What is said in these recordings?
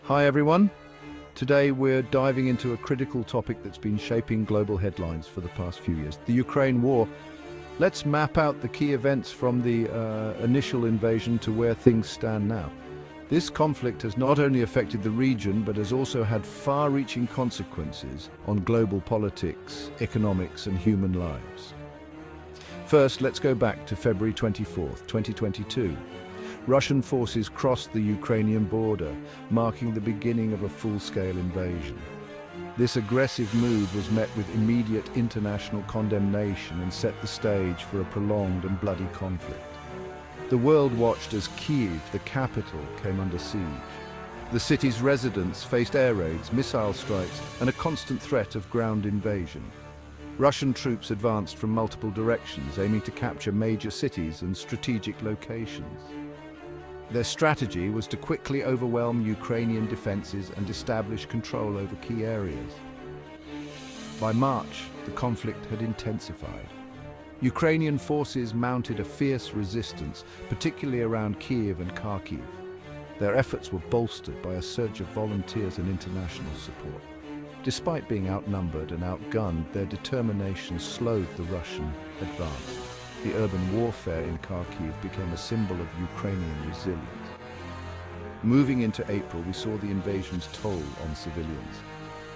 Hi everyone. Today we're diving into a critical topic that's been shaping global headlines for the past few years, the Ukraine war. Let's map out the key events from the initial invasion to where things stand now. This conflict has not only affected the region, but has also had far-reaching consequences on global politics, economics, and human lives. First, let's go back to February 24th, 2022. Russian forces crossed the Ukrainian border, marking the beginning of a full-scale invasion. This aggressive move was met with immediate international condemnation and set the stage for a prolonged and bloody conflict. The world watched as Kyiv, the capital, came under siege. The city's residents faced air raids, missile strikes, and a constant threat of ground invasion. Russian troops advanced from multiple directions, aiming to capture major cities and strategic locations. Their strategy was to quickly overwhelm Ukrainian defenses and establish control over key areas. By March, the conflict had intensified. Ukrainian forces mounted a fierce resistance, particularly around Kyiv and Kharkiv. Their efforts were bolstered by a surge of volunteers and international support. Despite being outnumbered and outgunned, their determination slowed the Russian advance. The urban warfare in Kharkiv became a symbol of Ukrainian resilience. Moving into April, we saw the invasion's toll on civilians.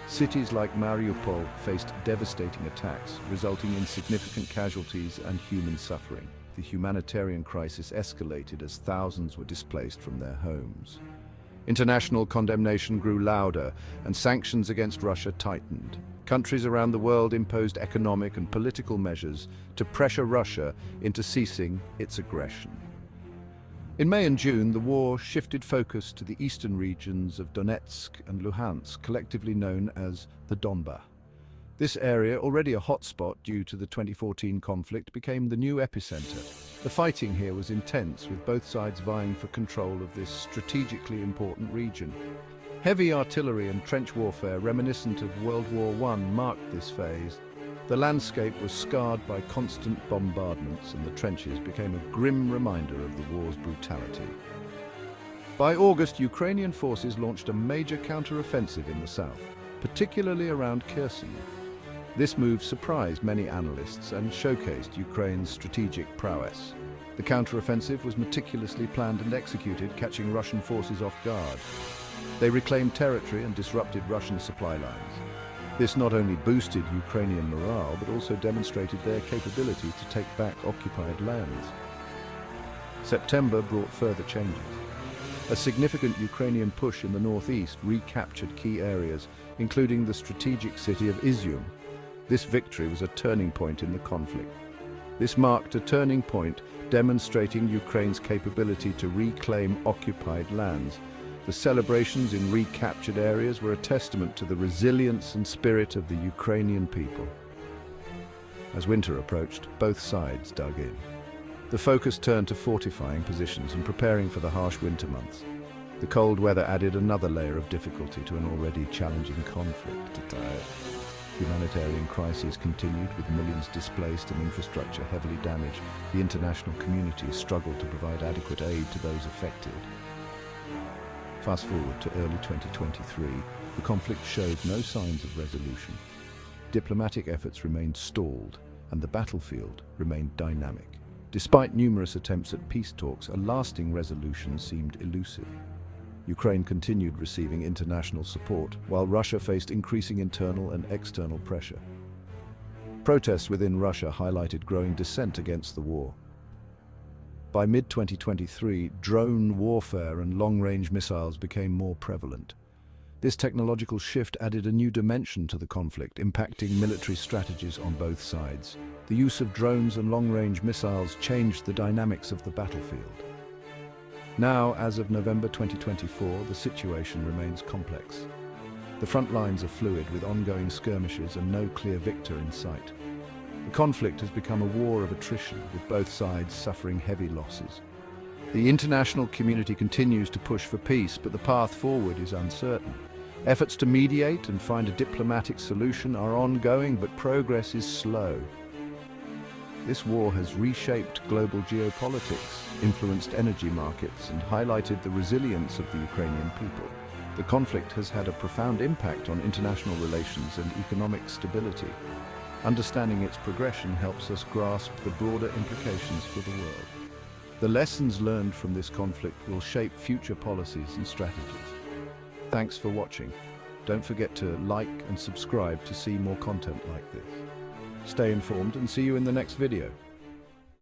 Cities like Mariupol faced devastating attacks, resulting in significant casualties and human suffering. The humanitarian crisis escalated as thousands were displaced from their homes. International condemnation grew louder, and sanctions against Russia tightened. Countries around the world imposed economic and political measures to pressure Russia into ceasing its aggression. In May and June, the war shifted focus to the eastern regions of Donetsk and Luhansk, collectively known as the Donbas. This area, already a hotspot due to the 2014 conflict, became the new epicenter. The fighting here was intense, with both sides vying for control of this strategically important region. Heavy artillery and trench warfare reminiscent of World War I marked this phase. The landscape was scarred by constant bombardments, and the trenches became a grim reminder of the war's brutality. By August, Ukrainian forces launched a major counter-offensive in the south, particularly around Kherson. This move surprised many analysts and showcased Ukraine's strategic prowess. The counter-offensive was meticulously planned and executed, catching Russian forces off guard. They reclaimed territory and disrupted Russian supply lines. This not only boosted Ukrainian morale, but also demonstrated their capability to take back occupied lands. September brought further changes. A significant Ukrainian push in the northeast recaptured key areas, including the strategic city of Izium. This victory was a turning point in the conflict. This marked a turning point, demonstrating Ukraine's capability to reclaim occupied lands. The celebrations in recaptured areas were a testament to the resilience and spirit of the Ukrainian people. As winter approached, both sides dug in. The focus turned to fortifying positions and preparing for the harsh winter months. The cold weather added another layer of difficulty to an already challenging conflict. Humanitarian crises continued, with millions displaced and infrastructure heavily damaged. The international community struggled to provide adequate aid to those affected. Fast forward to early 2023, the conflict showed no signs of resolution. Diplomatic efforts remained stalled, and the battlefield remained dynamic. Despite numerous attempts at peace talks, a lasting resolution seemed elusive. Ukraine continued receiving international support, while Russia faced increasing internal and external pressure. Protests within Russia highlighted growing dissent against the war. By mid-2023, drone warfare and long-range missiles became more prevalent. This technological shift added a new dimension to the conflict, impacting military strategies on both sides. The use of drones and long-range missiles changed the dynamics of the battlefield. Now, as of November 2024, the situation remains complex. The front lines are fluid, with ongoing skirmishes and no clear victor in sight. The conflict has become a war of attrition, with both sides suffering heavy losses. The international community continues to push for peace, but the path forward is uncertain. Efforts to mediate and find a diplomatic solution are ongoing, but progress is slow. This war has reshaped global geopolitics, influenced energy markets, and highlighted the resilience of the Ukrainian people. The conflict has had a profound impact on international relations and economic stability. Understanding its progression helps us grasp the broader implications for the world. The lessons learned from this conflict will shape future policies and strategies. Thanks for watching. Don't forget to like and subscribe to see more content like this. Stay informed and see you in the next video.